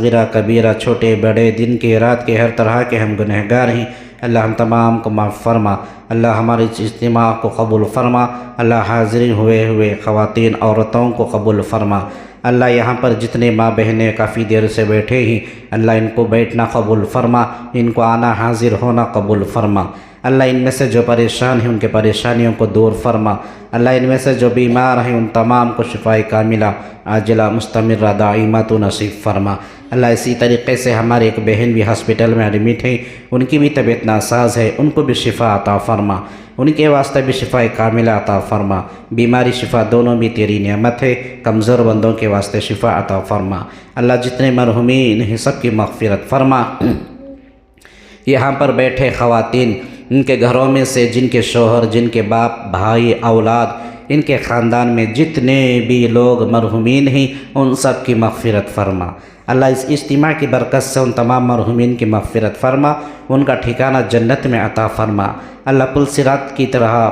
صغیرہ کبیرہ، چھوٹے بڑے، دن کے رات کے ہر طرح کے ہم گنہگار ہیں۔ اللہ ہم تمام کو معاف فرما۔ اللہ ہمارے اس اجتماع کو قبول فرما۔ اللہ حاضرین ہوئے خواتین عورتوں کو قبول فرما۔ اللہ یہاں پر جتنے ماں بہنیں کافی دیر سے بیٹھے ہیں، اللہ ان کو بیٹھنا قبول فرما، ان کو آنا حاضر ہونا قبول فرما۔ اللہ ان میں سے جو پریشان ہیں ان کے پریشانیوں کو دور فرما۔ اللہ ان میں سے جو بیمار ہیں ان تمام کو شفائے کاملہ عاجلہ مستمرہ دائمہ تو نصیب فرما۔ اللہ اسی طریقے سے ہمارے ایک بہن بھی ہاسپٹل میں ایڈمٹ ہیں، ان کی بھی طبیعت ناساز ہے، ان کو بھی شفا عطا فرما، ان کے واسطے بھی شفائے کاملہ عطا فرما۔ بیماری شفا دونوں بھی تیری نعمت ہے، کمزور بندوں کے واسطے شفا عطا فرما۔ اللہ جتنے مرحومین ہیں سب کی مغفرت فرما۔ یہاں پر بیٹھے خواتین، ان کے گھروں میں سے جن کے شوہر، جن کے باپ، بھائی، اولاد، ان کے خاندان میں جتنے بھی لوگ مرحومین ہیں ان سب کی مغفرت فرما۔ اللہ اس اجتماع کی برکت سے ان تمام مرحومین کی مغفرت فرما، ان کا ٹھکانہ جنت میں عطا فرما۔ اللہ پل صراط کی طرح،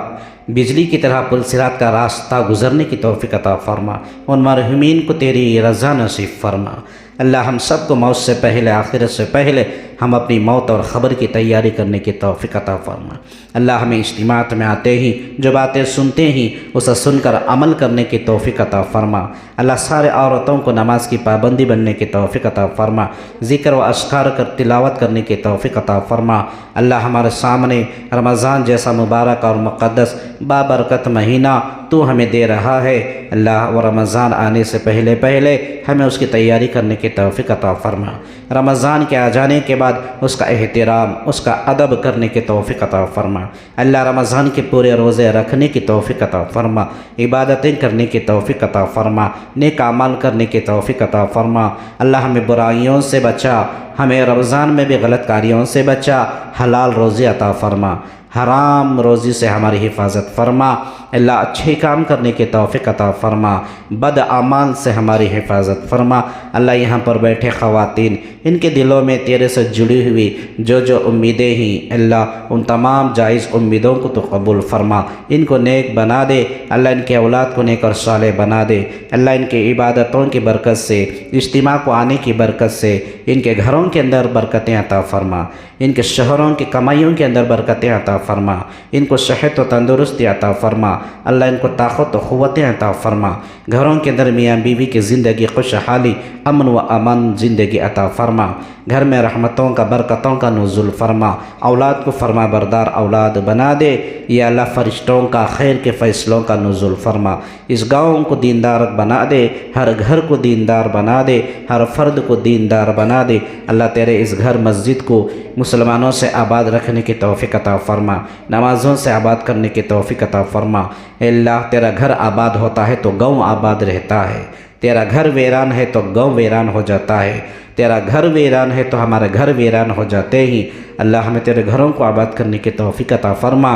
بجلی کی طرح پل صراط کا راستہ گزرنے کی توفیق عطا فرما، ان مرحومین کو تیری رضا نصیب فرما۔ اللہ ہم سب کو موت سے پہلے، آخرت سے پہلے ہم اپنی موت اور خبر کی تیاری کرنے کی توفیق عطا فرما۔ اللہ ہمیں اجتماعات میں آتے ہی جو باتیں سنتے ہیں اسے سن کر عمل کرنے کی توفیق عطا فرما۔ اللہ سارے عورتوں کو نماز کی پابندی بننے کی توفیق عطا فرما، ذکر و اذکار کر تلاوت کرنے کی توفیق عطا فرما۔ اللہ ہمارے سامنے رمضان جیسا مبارک اور مقدس بابرکت مہینہ تو ہمیں دے رہا ہے، اللہ وہ رمضان آنے سے پہلے ہمیں اس کی تیاری کرنے کی توفیق عطا فرما۔ رمضان کے آ جانے کے بعد اس کا احترام، اس کا ادب کرنے کی توفیق عطا فرما۔ اللہ رمضان کے پورے روزے رکھنے کی توفیق عطا فرما، عبادتیں کرنے کی توفیق عطا فرما، نیک اعمال کرنے کی توفیق عطا فرما۔ اللہ ہمیں برائیوں سے بچا، ہمیں رمضان میں بھی غلط کاریوں سے بچا، حلال روزی عطا فرما، حرام روزی سے ہماری حفاظت فرما۔ اللہ اچھے کام کرنے کی توفیق عطا فرما، بد اعمال سے ہماری حفاظت فرما۔ اللہ یہاں پر بیٹھے خواتین، ان کے دلوں میں تیرے سے جڑی ہوئی جو امیدیں ہیں، اللہ ان تمام جائز امیدوں کو تو قبول فرما، ان کو نیک بنا دے۔ اللہ ان کے اولاد کو نیک اور صالح بنا دے۔ اللہ ان کی عبادتوں کی برکت سے، اجتماع کو آنے کی برکت سے ان کے گھروں کے اندر برکتیں عطا فرما، ان کے شوہروں کی کمائیوں کے اندر برکتیں عطا فرما، ان کو صحت و تندرستی عطا فرما۔ اللہ ان کو طاقت و قوتیں عطا فرما، گھروں کے اندر میاں بیوی کی زندگی خوشحالی، امن و امان زندگی عطا فرما، گھر میں رحمتوں کا، برکتوں کا نزول فرما، اولاد کو فرما بردار اولاد بنا دے۔ یا اللہ فرشتوں کا، خیر کے فیصلوں کا نزول فرما، اس گاؤں کو دیندار بنا دے، ہر گھر کو دیندار بنا دے، ہر فرد کو دیندار بنا دے۔ اللہ تیرے اس گھر مسجد کو مسلمانوں سے آباد رکھنے کی توفیق عطا فرما، نمازوں سے آباد کرنے کی توفیق عطا فرما۔ اے اللہ تیرا گھر آباد ہوتا ہے تو گاؤں آباد رہتا ہے، تیرا گھر ویران ہے تو گاؤں ویران ہو جاتا ہے، تیرا گھر ویران ہے تو ہمارے گھر ویران ہو جاتے ہی۔ اللہ ہمیں تیرے گھروں کو آباد کرنے کی توفیق عطا فرما۔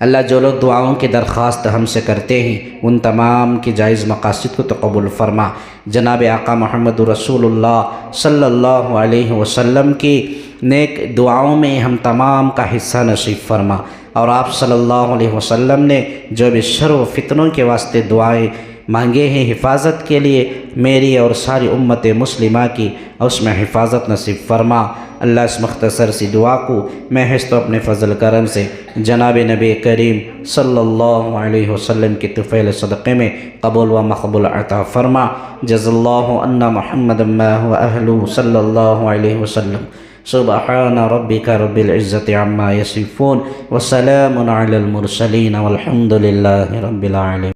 اللہ جو لوگ دعاؤں کی درخواست ہم سے کرتے ہیں ان تمام کی جائز مقاصد کو تو قبول فرما۔ جناب آقا محمد رسول اللہ صلی اللہ علیہ وسلم کی نیک دعاؤں میں ہم تمام کا حصہ نصیب فرما، اور آپ صلی اللہ علیہ وسلم نے جو بھی شر و فتنوں کے واسطے دعائیں مانگے ہیں حفاظت کے لیے، میری اور ساری امت مسلمہ کی اس میں حفاظت نصیب فرما۔ اللہ اس مختصر سی دعا کو محض تو اپنے فضل کرم سے جناب نبی کریم صلی اللہ علیہ وسلم کی طفیل صدقے میں قبول و مقبول عطا فرما۔ جزا اللہ عنا محمد ما هو اہلہ صلی اللہ علیہ وسلم۔ سبحان ربک رب العزت عما یصفون وسلام علی المرسلین والحمد للہ رب العالمین۔